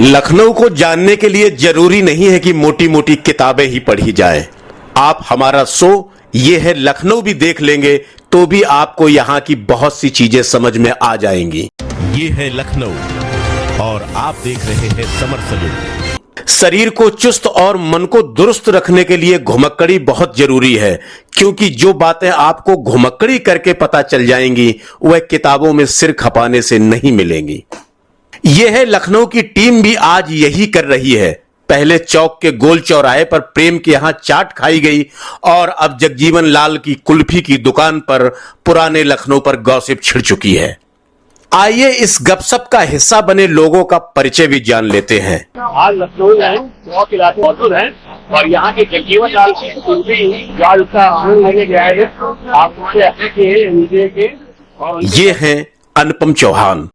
लखनऊ को जानने के लिए जरूरी नहीं है कि मोटी मोटी किताबें ही पढ़ी जाएं। आप हमारा शो ये है लखनऊ भी देख लेंगे तो भी आपको यहाँ की बहुत सी चीजें समझ में आ जाएंगी। ये है लखनऊ और आप देख रहे हैं समर सलून। शरीर को चुस्त और मन को दुरुस्त रखने के लिए घुमक्कड़ी बहुत जरूरी है, क्योंकि जो बातें आपको घुमक्कड़ी करके पता चल जाएंगी वह किताबों में सिर खपाने से नहीं मिलेंगी। यह है लखनऊ की टीम भी आज यही कर रही है। पहले चौक के गोल चौराहे पर प्रेम के यहां चाट खाई गई और अब जगजीवन लाल की कुल्फी की दुकान पर पुराने लखनऊ पर गॉसिप छिड़ चुकी है। आइए इस गपशप का हिस्सा बने लोगों का परिचय भी जान लेते हैं। आज लखनऊ बहुत इलाके मौजूद हैं और यहाँ के जगजीवन लाल की कुल्फी आज उसका आनंद लेने गया है। आप ये हैं अनुपम चौहान,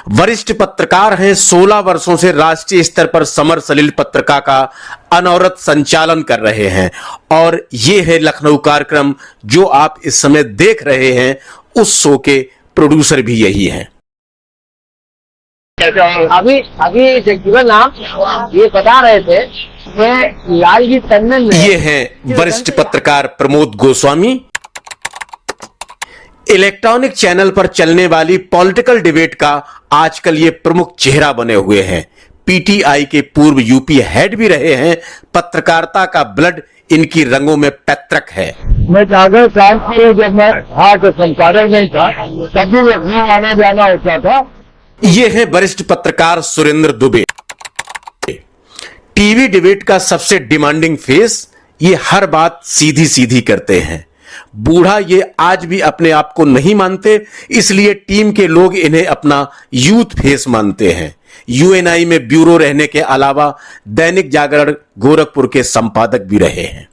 वरिष्ठ पत्रकार हैं। 16 वर्षों से राष्ट्रीय स्तर पर समर सलील पत्रिका का अनवरत संचालन कर रहे हैं और ये है लखनऊ कार्यक्रम जो आप इस समय देख रहे हैं। उस शो के प्रोड्यूसर भी यही हैं। अभी जगजीवन लाल ये बता रहे थे कि लालजी टंडन ये हैं वरिष्ठ पत्रकार प्रमोद गोस्वामी। इलेक्ट्रॉनिक चैनल पर चलने वाली पॉलिटिकल डिबेट का आजकल ये प्रमुख चेहरा बने हुए हैं। पीटीआई के पूर्व यूपी हेड भी रहे हैं। पत्रकारिता का ब्लड इनकी रंगों में पैतृक है। मैं जागर साहब के जब मैं तो संपादक नहीं था तब भी लखनऊ आना जाना होता था। ये है वरिष्ठ पत्रकार सुरेंद्र दुबे, टीवी डिबेट का सबसे डिमांडिंग फेस। ये हर बात सीधी सीधी करते हैं। बूढ़ा ये आज भी अपने आप को नहीं मानते, इसलिए टीम के लोग इन्हें अपना यूथ फेस मानते हैं। यूएनआई में ब्यूरो रहने के अलावा दैनिक जागरण गोरखपुर के संपादक भी रहे हैं।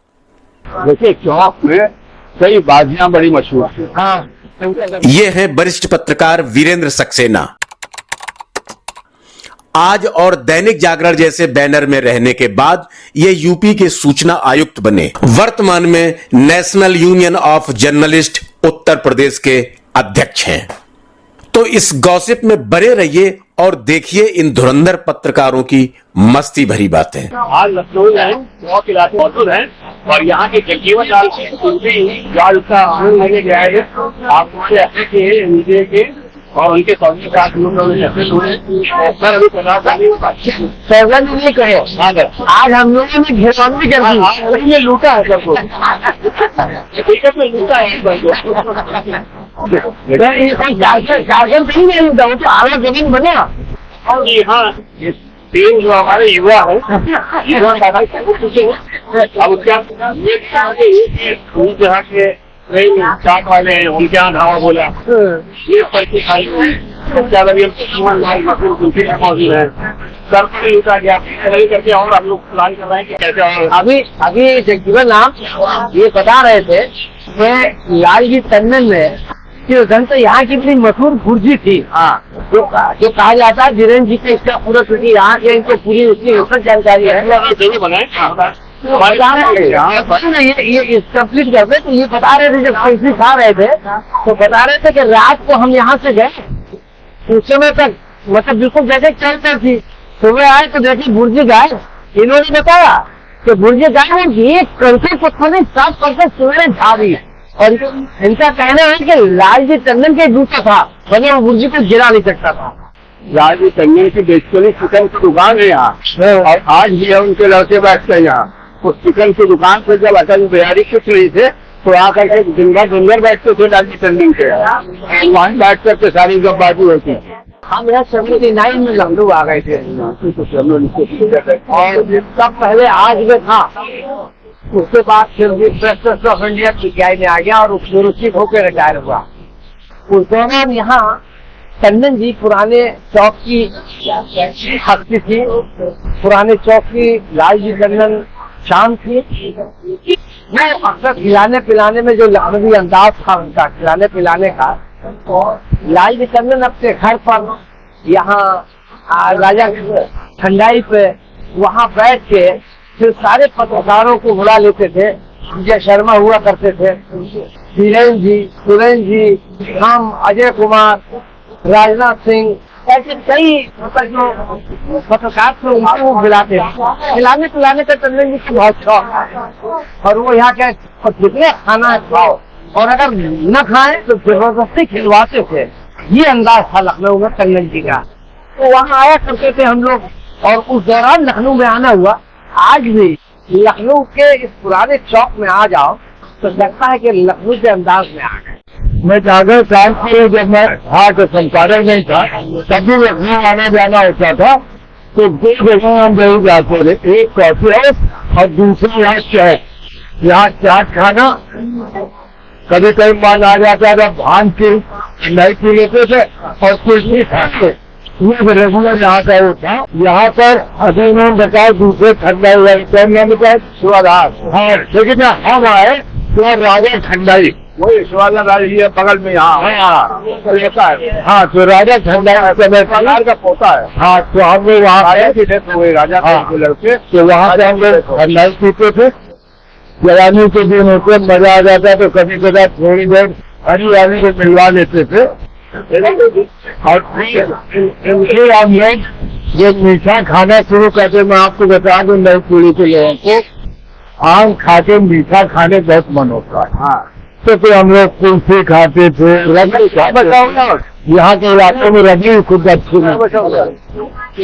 जैसे चौक में कई बाजियां बड़ी मशहूर थी। ये हैं वरिष्ठ पत्रकार वीरेंद्र सक्सेना। आज और दैनिक जागरण जैसे बैनर में रहने के बाद ये यूपी के सूचना आयुक्त बने। वर्तमान में national union of journalist Uttar Pradesh के अध्यक्ष हैं। तो इस गॉसिप में बने रहिए और देखिए इन धुरंधर पत्रकारों की मस्ती भरी बातें। आज लखनऊ बहुत इलाके मौजूद हैं और यहाँ के जगजीवन लाल की कुल्फी आज उसका आनंद लेने गया है। आप और उनके सामने का नहीं कहे आज हम लोगों ने घेरबंदी कर दी, लूटा है सबको। में लूटा है तो आला जमीन बना। और यहाँ तीन जो हमारे युवा है अब उसके जहाँ के चाट वाले हैं उनके यहाँ ढाबा बोला ये पर्ची खाई मौजूद है। सर को लूटा गया करके और हम लोग प्लान कर रहे हैं कि कैसे। अभी जगजीवन लाल ये बता रहे थे कि लालजी टंडन में कि उस ढंग से यहाँ की इतनी मशहूर भुर्जी थी। हाँ, जो कहा जाता है धीरेन्द्र जी का इसका पूरा छुट्टी यहाँ के इनको पूरी उसकी जानकारी है। ये कंप्लीट करते तो ये बता रहे थे जब पैसे खा रहे थे तो बता रहे थे कि रात को हम यहाँ से गए उस समय तक मतलब बिल्कुल जैसे चलते थी। सुबह आए तो देखिए भुर्जी गाय। इन्होंने बताया कि भुर्जी गाय में एक कंसे को ने 7% सवेरे झा दी और इनका कहना है कि लालजी टंडन के जूता था वरना वो भुर्जी को गिरा नहीं सकता था। लालजी टंडन की बेसिकली चिकन की दुकान है यहाँ और आज भी उनके लड़के बैठते हैं यहाँ। उस चिकन की दुकान पर जब अटल बिहारी कुछ नहीं थे तो आकर के दिन भर बैठते थे लालजी टंडन के वहीं बैठ करके सारी गपबाजी होती। हम यहाँ 79 में लखनऊ आ गए थे और सब पहले आज में था। उसके बाद फिर भी press trust of India PTI में आ गया और सुरक्षित होकर रिटायर हुआ। उस दौरान यहाँ टंडन जी पुराने चौक की हस्ती थी। पुराने चौक की लालजी टंडन शाम थी। वो अक्सर खिलाने पिलाने में जो लखनवी अंदाज था उनका खिलाने पिलाने का, लालजी टंडन अपने घर पर यहाँ राजा ठंडाई पे वहाँ बैठ के फिर सारे पत्रकारों को बुला लेते थे। विजय शर्मा हुआ करते थे, धीरेन्द्र जी, सुरेंद्र जी, हम, अजय कुमार, राजनाथ सिंह, ऐसे कई मतलब जो पत्रकार थे उनको खिलाते हैं, खिलाने पिलाने का टंडन जी को बहुत शौक है। और वो यहाँ के जितने खाना है खाओ, और अगर न खाएं तो जबरदस्ती खिलवाते थे। ये अंदाज था लखनऊ में टंडन जी का। तो वहाँ आया करते थे हम लोग, और उस दौरान लखनऊ में आना हुआ। आज भी लखनऊ के इस पुराने चौक में आ जाओ तो लगता है कि लखनऊ के अंदाज में आ गए। मैं जागर साहब को जब मैं हाट संपादक नहीं था तभी लखनऊ आना जाना होता था, तो दो जगह हम जरूर जाते थे, एक कॉफी हाउस और दूसरी यहाँ चाट। यहाँ चाट खाना, कभी कभी मन आ जाता था भान की नहीं पी लेते थे और कुल्फी खाते। ये रेगुलर यहाँ का होता। यहाँ पर अभी उन्होंने बताया दूसरे ठंडा हुआ शिवाधार, हाँ, लेकिन हम आए तो राजा ठंडाई, वही शिवाधार ये बगल में यहाँ रहता है। हाँ, तो राजा ठंडाई का पोता है। हाँ, तो हम लोग वहाँ आए थे, डेथ हो गई राजा के लड़के, तो वहाँ से हम लोग ठंडाई पीते थे। जवानी के दिन होते मजा आ जाता, तो कभी कभी थोड़ी देर हरी वाली को मिलवा लेते थे। और फिर हम लोग जो मीठा खाना शुरू करते, मैं आपको बता दूं नई पीढ़ी के लोगों को आम खा के मीठा खाने बहुत मन होता है। हाँ, तो फिर हम लोग कुल्फी खाते थे, रबड़ी यहाँ के इलाकों में रबड़ी खूब अच्छी है,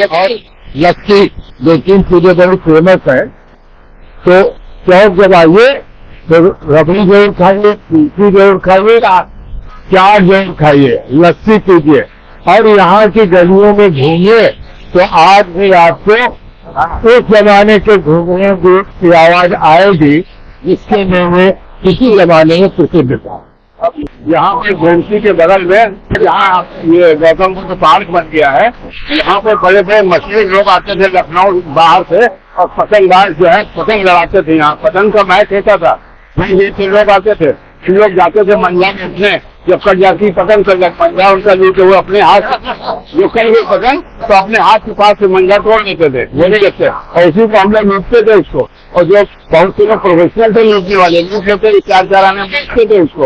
और लस्सी 2-3 चीजें बड़ी फेमस है। तो चौक जब आइए तो रबड़ी जरूर खाइए, कुल्फी जरूर खाइए, चाट जरूर खाइए, लस्सी पीजिए, और यहाँ की गलियों में घूमिए तो आज भी आपको उस जमाने के घूमने की आवाज आएगी जिसके में किसी जमाने में प्रसिद्ध था। यहाँ पे गोमती के बगल में जहाँ ये गौतम बुद्ध पार्क बन गया है, यहाँ पे बड़े बड़े मछली लोग आते थे लखनऊ बाहर से, और पतंगबाज जो है पतंग लड़ाते थे। यहाँ पतंग का मैच होता था, ये लोग आते थे, लोग जाते थे मंजा में उठने, जब कट जाती पतंग कर मंजा उनका लेते हुए अपने हाथ जो कल हुई पतंग तो अपने हाथ के पास से मंजा तोड़ लेते थे, वो नहीं लेते, और इसी को हम लोग लूटते थे उसको। और जो बहुत से लोग प्रोफेशनल थे लूटने वाले, लूट लेते थे, 4 आने बेचते थे उसको।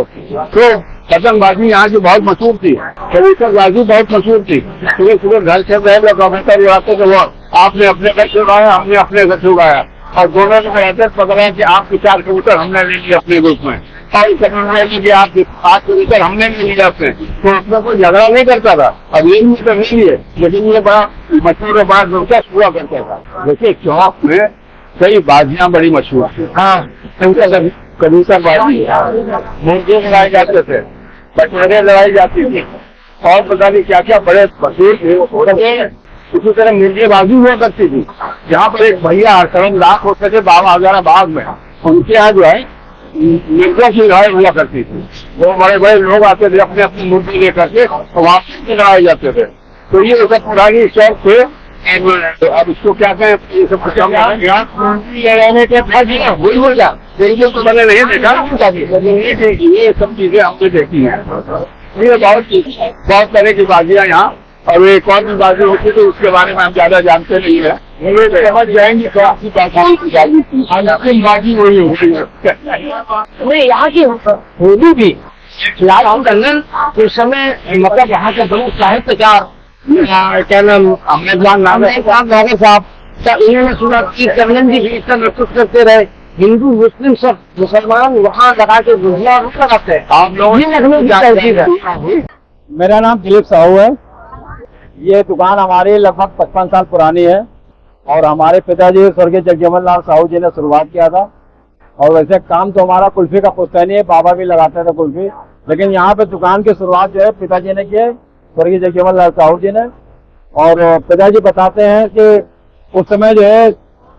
तो पतंगबाजी यहाँ की बहुत मशहूर थी, कबूतरबाजी बहुत मशहूर थी। सुबह सुबह घर से गए लोग कबूतर उड़ाते थे, वो आपने अपने घर से उड़ाया, हमने अपने घर से उड़ाया, और दोनों ने कहते पकड़ा कि आपके 4 कबूतर हमने ले लिया अपने ग्रुप में, और कि आपके 5 कबूतर हमने ले लिया अपने। तो उसमें कोई झगड़ा नहीं करता था। अब ये तो नहीं है, लेकिन ये बड़ा मशहूर और बड़ा दिलचस्प हुआ करता था। देखिए चौक में कई बाजियां बड़ी मशहूर थी। हाँ, कबूतरबाजी, मुर्गे लगाए जाते थे, बटोरे लगाई जाती थी, और पता नहीं क्या क्या बड़े मशहूर थे। इसी तरह मिर्गेबाजी हुआ करती थी। यहाँ पर एक भैया हरसरम लाख होते थे बाबा हजारा बाग में, उनके यहाँ जो है मिर्गों की लड़ाई हुआ करती थी। वो बड़े बड़े लोग आते थे अपने अपनी मुर्गी लेकर के, तो वहाँ लड़ाई जाते थे। तो ये सब पुरानी शौक थे। अब इसको क्या कहें, ये सब तो मैंने नहीं देखा, ये सब चीजें हमने देखी है। ये बहुत तरह की बाजियां यहाँ, और एक और भी बाजी होती तो उसके बारे में हम ज्यादा जानते नहीं है। समझ जाएंगे तो आपकी बाजी वही होती है। यहाँ की होली भी टंडन उस समय मतलब यहाँ के बड़े साहित्यकार क्या नाम नागर साहब, उन्होंने सुना कि टंडन जी भी इसका नेतृत्व करते रहे। हिंदू मुस्लिम सब मुसलमान वहाँ लगा के गुजरा लगाते हैं। आप लोग मेरा नाम दिलीप साहू है। ये दुकान हमारी लगभग 55 साल पुरानी है, और हमारे पिताजी स्वर्गीय जगजीवन लाल साहू जी ने शुरुआत किया था। और वैसे काम तो हमारा कुल्फी का पुश्तैनी है, बाबा भी लगाते थे कुल्फी, लेकिन यहाँ पे दुकान की शुरुआत जो है पिताजी ने की है, स्वर्गीय जगजीवन लाल साहू जी ने। और पिताजी बताते हैं कि उस समय जो है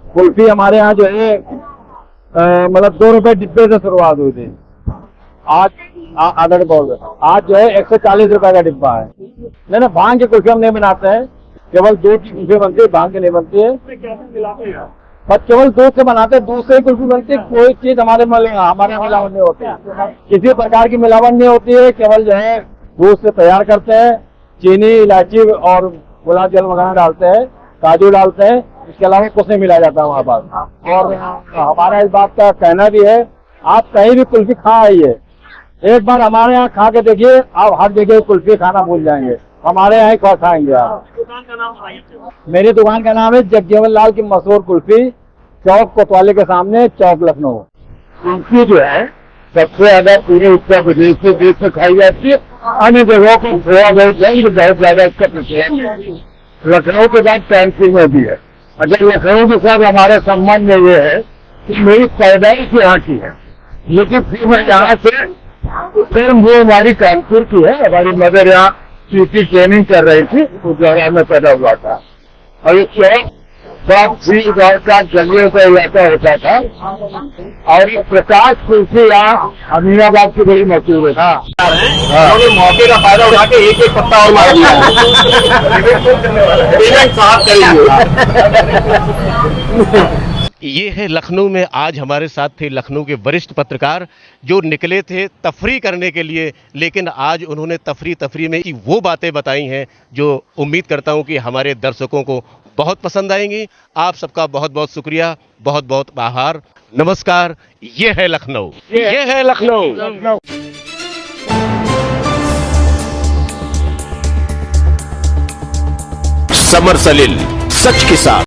कुल्फी हमारे यहाँ जो है मतलब 2 रुपए डिब्बे से शुरुआत हुई थी। आज आधा डिब्बा हो गया, आज जो है 140 रुपए का डिब्बा है। नहीं, भांग की कुल्फी हम नहीं बनाते हैं, केवल दूध की कुल्फी बनती है, भांग की नहीं बनती है। पर केवल दूध से बनाते हैं, दूध से ही कुल्फी बनती है। कोई चीज हमारे मिलावट नहीं होती है, किसी प्रकार की मिलावट नहीं होती है। केवल जो है दूध से तैयार करते हैं, चीनी, इलायची और गुलाब जल वगैरह डालते हैं, काजू डालते हैं, इसके अलावा कुछ नहीं मिलाया जाता हमारे पास। और हमारा इस बात का कहना भी है, आप कहीं भी कुल्फी खा आइए, एक बार हमारे यहाँ खा के देखिए, आप हर जगह कुल्फी खाना भूल जाएंगे। हमारे यहाँ खा खाएंगे आप। मेरी दुकान का नाम है जगजीवन लाल की मशहूर कुल्फी, चौक कोतवाली के सामने, चौक लखनऊ। कुल्फी जो है सबसे ज्यादा पूरे उत्तर प्रदेश से देश में खाई जाती है। अन्य जगहों को थोड़ा बहुत बहुत ज्यादा इसका प्रचलन है। लखनऊ के बाद फैंसी में भी है। अगर लखनऊ के साथ हमारे संबंध में ये है कि मेरी पैदाइश यहाँ की है, लेकिन फिर मैं यहाँ से फिर वो हमारी कानपुर की है। हमारी मदर यहाँ सीटी ट्रेनिंग कर रही थी, उस दौरान में पैदा हुआ था। और ये चौक दौर का जंगलों का इलाका होता था। और ये प्रकाश कुल्फी यहाँ अमीनाबाद की बड़ी मशहूर है। मौके का फायदा उठा के एक पत्ता और मार दिया। ये है लखनऊ में आज हमारे साथ थे लखनऊ के वरिष्ठ पत्रकार जो निकले थे तफरी करने के लिए, लेकिन आज उन्होंने तफरी में की वो बातें बताई हैं जो उम्मीद करता हूं कि हमारे दर्शकों को बहुत पसंद आएंगी। आप सबका बहुत बहुत शुक्रिया, बहुत बहुत आभार, नमस्कार। ये है लखनऊ, ये है लखनऊ। समर सलील, सच के साथ।